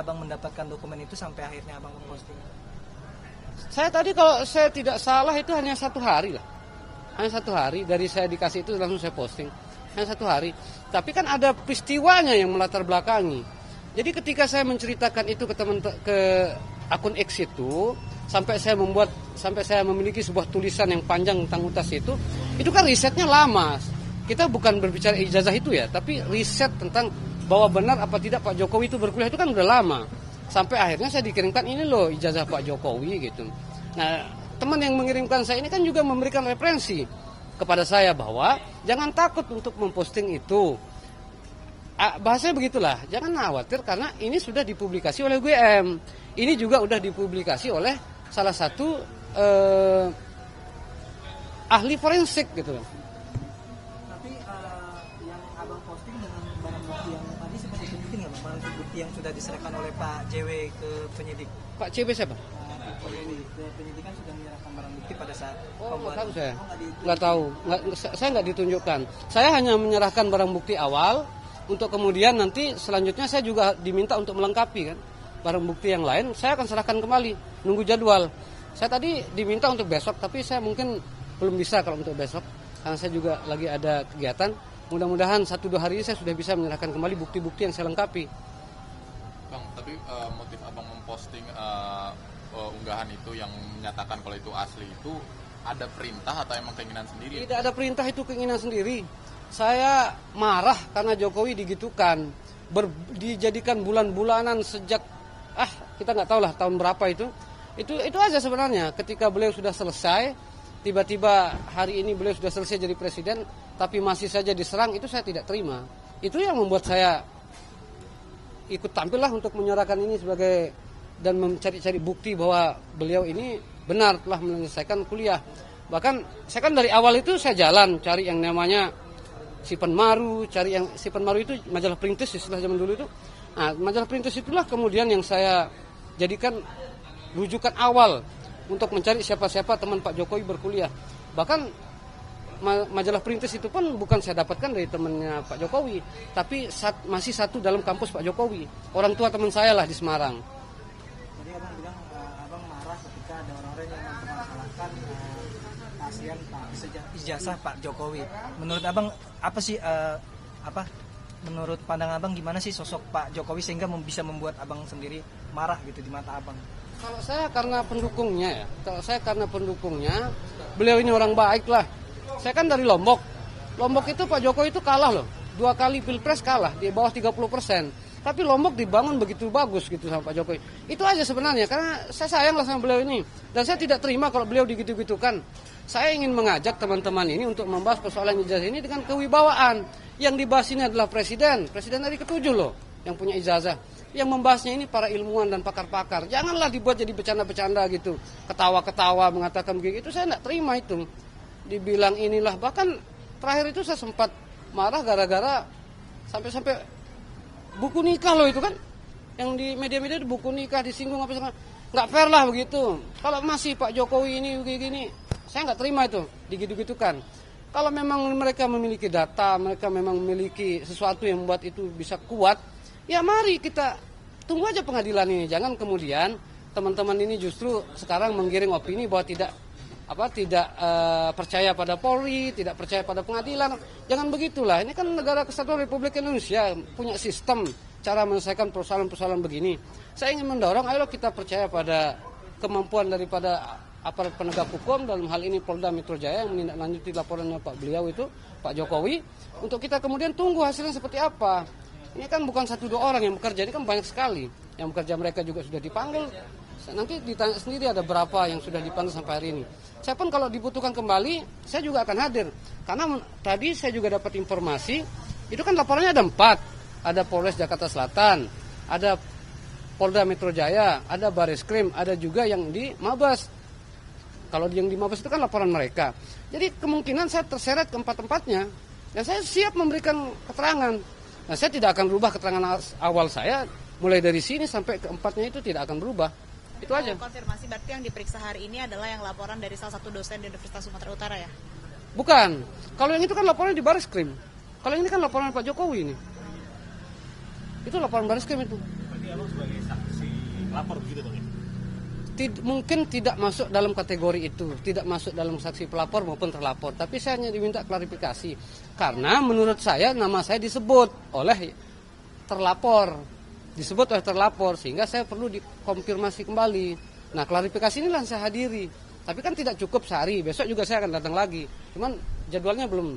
abang mendapatkan dokumen itu sampai akhirnya abang memposting? Saya tadi kalau saya tidak salah itu hanya 1 hari lah. Hanya 1 hari dari saya dikasih itu langsung saya posting. Hanya 1 hari. Tapi kan ada peristiwanya yang melatar belakangi. Jadi ketika saya menceritakan itu ke akun X itu, sampai saya memiliki sebuah tulisan yang panjang tentang UTAS itu kan risetnya lama. Kita bukan berbicara ijazah itu ya, tapi riset tentang bahwa benar apa tidak Pak Jokowi itu berkuliah itu kan udah lama. Sampai akhirnya saya dikirimkan ini loh ijazah Pak Jokowi gitu. Nah, teman yang mengirimkan saya ini kan juga memberikan referensi kepada saya bahwa jangan takut untuk memposting itu. Bahasanya begitulah, jangan khawatir karena ini sudah dipublikasi oleh UGM. Ini juga sudah dipublikasi oleh salah satu ahli forensik gitu. Tapi yang abang posting dengan barang bukti yang tadi seperti penyidik nggak, barang bukti yang sudah diserahkan oleh Pak JW ke penyidik? Pak JW siapa? Pak JW ke penyidik kan sudah menyerahkan barang bukti pada saat nggak tahu saya. Nggak tahu. Saya nggak ditunjukkan. Saya hanya menyerahkan barang bukti awal. Untuk kemudian nanti selanjutnya saya juga diminta untuk melengkapi kan barang bukti yang lain, saya akan serahkan kembali, nunggu jadwal. Saya tadi diminta untuk besok, tapi saya mungkin belum bisa kalau untuk besok, karena saya juga lagi ada kegiatan. Mudah-mudahan 1-2 hari ini saya sudah bisa menyerahkan kembali bukti-bukti yang saya lengkapi. Bang, tapi motif abang memposting unggahan itu yang menyatakan kalau itu asli itu ada perintah atau emang keinginan sendiri? Tidak ada perintah, itu keinginan sendiri. Saya marah karena Jokowi digitukan, dijadikan bulan-bulanan sejak kita nggak tahu lah tahun berapa itu aja sebenarnya. Ketika beliau sudah selesai, tiba-tiba hari ini beliau sudah selesai jadi presiden, tapi masih saja diserang, itu saya tidak terima. Itu yang membuat saya ikut tampil lah untuk menyuarakan ini sebagai dan mencari-cari bukti bahwa beliau ini benar telah menyelesaikan kuliah. Bahkan saya kan dari awal itu saya jalan cari yang namanya Sipan Maru, Sipan Maru itu majalah Perintis istilah zaman dulu itu. Nah, majalah Perintis itulah kemudian yang saya jadikan rujukan awal untuk mencari siapa-siapa teman Pak Jokowi berkuliah. Bahkan majalah Perintis itu pun bukan saya dapatkan dari temannya Pak Jokowi, tapi masih satu dalam kampus Pak Jokowi. Orang tua teman saya lah di Semarang. Jadi abang bilang abang marah ketika ada orang-orang yang mempermasalahkan pasien ijazah Pak Jokowi. Menurut abang apa sih menurut pandangan abang gimana sih sosok Pak Jokowi sehingga bisa membuat abang sendiri marah gitu di mata abang? Kalau saya karena pendukungnya, beliau ini orang baik lah. Saya kan dari Lombok. Lombok itu Pak Jokowi itu kalah loh. 2 kali Pilpres kalah di bawah 30%. Tapi Lombok dibangun begitu bagus gitu sama Pak Jokowi. Itu aja sebenarnya, karena saya sayang lah sama beliau ini. Dan saya tidak terima kalau beliau digitu-gitukan. Saya ingin mengajak teman-teman ini untuk membahas persoalan ijazah ini dengan kewibawaan. Yang dibahas ini adalah presiden dari ke-7 loh yang punya ijazah. Yang membahasnya ini para ilmuwan dan pakar-pakar. Janganlah dibuat jadi bercanda-bercanda gitu. Ketawa-ketawa mengatakan begitu. Itu saya tidak terima itu. Dibilang inilah, bahkan terakhir itu saya sempat marah gara-gara sampai buku nikah loh itu kan. Yang di media-media itu buku nikah disinggung apa segala. Nggak fair lah begitu. Kalau masih Pak Jokowi ini begini, saya nggak terima itu digitu-gitukan. Kalau memang mereka memiliki data, mereka memang memiliki sesuatu yang membuat itu bisa kuat, ya mari kita tunggu aja pengadilan ini. Jangan kemudian teman-teman ini justru sekarang menggiring opini bahwa tidak percaya pada Polri, tidak percaya pada pengadilan. Jangan begitulah. Ini kan negara kesatuan Republik Indonesia, punya sistem cara menyelesaikan persoalan-persoalan begini. Saya ingin mendorong, ayo kita percaya pada kemampuan daripada aparat penegak hukum, dalam hal ini Polda Metro Jaya yang menindaklanjuti laporannya Beliau itu, Pak Jokowi, untuk kita kemudian tunggu hasilnya seperti apa. Ini kan bukan 1-2 orang yang bekerja, ini kan banyak sekali. Yang bekerja mereka juga sudah dipanggil. Nanti ditanya sendiri ada berapa yang sudah dipanggil sampai hari ini. Saya pun kalau dibutuhkan kembali, saya juga akan hadir. Karena tadi saya juga dapat informasi, itu kan laporannya ada 4. Ada Polres Jakarta Selatan, ada Polda Metro Jaya, ada Bareskrim, ada juga yang di Mabes. Kalau yang di Mabes itu kan laporan mereka. Jadi kemungkinan saya terseret ke 4-tempatnya. Dan saya siap memberikan keterangan. Nah, saya tidak akan berubah keterangan awal saya. Mulai dari sini sampai ke 4-nya itu tidak akan berubah. Itu aja. Konfirmasi berarti yang diperiksa hari ini adalah yang laporan dari salah satu dosen di Universitas Sumatera Utara ya? Bukan. Kalau yang itu kan laporan di Bareskrim. Kalau ini kan laporan Pak Jokowi ini. Itu laporan Bareskrim itu. Berarti abang sebagai saksi pelapor begitu bang ya? Mungkin tidak masuk dalam kategori itu, tidak masuk dalam saksi pelapor maupun terlapor. Tapi saya hanya diminta klarifikasi karena menurut saya nama saya disebut oleh terlapor, sehingga saya perlu dikonfirmasi kembali. Nah, klarifikasi inilah saya hadiri. Tapi kan tidak cukup sehari, besok juga saya akan datang lagi. Cuman jadwalnya belum.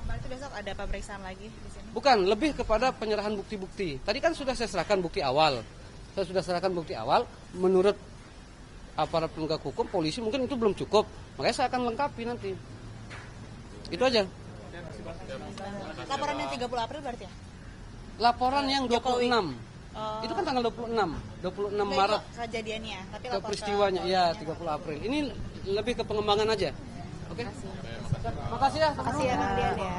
Berarti besok ada pemeriksaan lagi di sini? Bukan, lebih kepada penyerahan bukti-bukti. Tadi kan sudah saya serahkan bukti awal. Menurut aparat penegak hukum, polisi mungkin itu belum cukup. Makanya saya akan lengkapi nanti. Itu aja. Laporan yang 30 April berarti ya? Laporan yang 26. Jokowi. Itu kan tanggal 26 Nah, Maret. itu kejadiannya, tapi Ke lapor peristiwanya, ya 30 April. Ini lebih ke pengembangan aja. Oke? Makasih ya. Makasih ya Bang Dian ya.